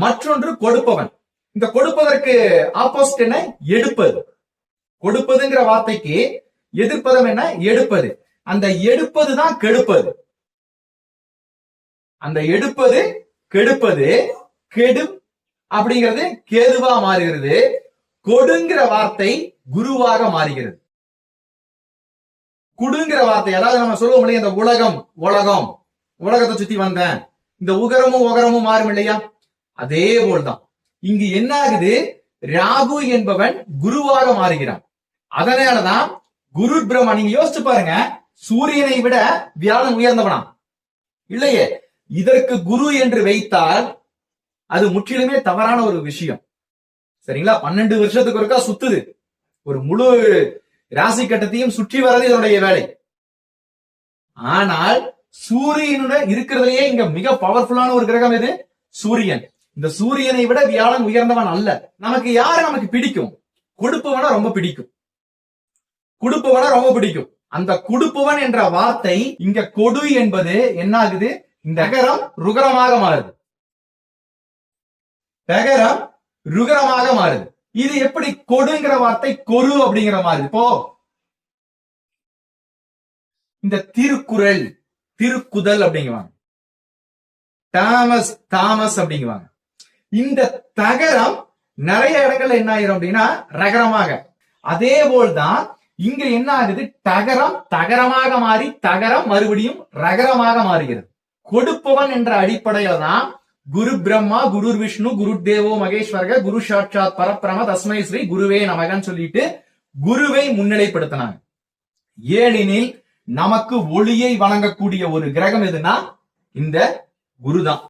மற்றொன்று கொடுப்பவன். இந்த கொடுப்பதற்கு ஆப்போசிட் என்ன? எடுப்பது. கொடுப்பதுங்கிற வார்த்தைக்கு எதிர்ப்பதம் என்ன? எடுப்பது. அந்த எடுப்பது தான் கெடுப்பது. அந்த எடுப்பது கெடுப்பது. கெடு அப்படிங்கிறது கேதுவா மாறுகிறது. கொடுங்கிற வார்த்தை குருவாக மாறுகிறது. குடுங்கிற வார்த்தை, அதாவது நம்ம சொல்லுவோம் இல்லையா, இந்த உலகம் உலகம் உலகத்தை சுத்தி வந்தேன், இந்த உகரமும் உகரமும் மாறும் இல்லையா, அதே போல்தான் இங்கு என்ன ஆகுது? ராகு என்பவன் குருவாக மாறுகிறான். அதனாலதான் குரு பிரம்மா. நீங்க யோசிச்சு பாருங்க, சூரியனை விட வியாழன் உயர்ந்தவனா இல்லையே. இதற்கு குரு என்று வைத்தால் அது முற்றிலுமே தவறான ஒரு விஷயம். சரிங்களா? 12 வருஷத்துக்கு ஒருக்கா சுத்துது, ஒரு முழு ராசி கட்டத்தையும் சுற்றி வர்றது இதனுடைய வேலை. ஆனால் சூரியனுடன் இருக்கிறதுலயே இங்க மிக பவர்ஃபுல்லான ஒரு கிரகம் எது? சூரியன். இந்த சூரியனை விட வியாழன் உயர்ந்தவன் அல்ல. நமக்கு யாரு நமக்கு பிடிக்கும்? கொடுப்பவனா ரொம்ப பிடிக்கும். கொடுப்பவனா ரொம்ப பிடிக்கும். அந்த கொடுப்பவன் என்ற வார்த்தை இங்க கொடு என்பது என்ன ஆகுது? இந்த நகரம் ருகரமாக மாறுது. நகரம் ருகரமாக மாறுது. இது எப்படி? கொடுங்கிற வார்த்தை கொரு அப்படிங்கிற மாதிரி. இப்போ இந்த திருக்குறள், திருக்குதல் அப்படிங்குவாங்க, தாமஸ் தாமஸ் அப்படிங்குவாங்க. இந்த தகரம் நிறைய இடங்கள்ல என்ன ஆயிரும் அப்படின்னா ரகரமாக. அதே போல்தான் இங்க என்ன ஆகுது? தகரம் தகரமாக மாறி தகரம் மறுபடியும் ரகரமாக மாறுகிறது. கொடுப்பவன் என்ற அடிப்படையில தான் குரு பிரம்மா, குரு விஷ்ணு, குரு தேவோ மகேஸ்வரக, குரு சாட்சாத் பரபிரம தஸ்மை ஸ்ரீ குருவே நமகன்னு சொல்லிட்டு குருவை முன்னிலைப்படுத்தினாங்க. ஏனெனில் நமக்கு ஒளியை வழங்கக்கூடிய ஒரு கிரகம் எதுனா இந்த குருதான்.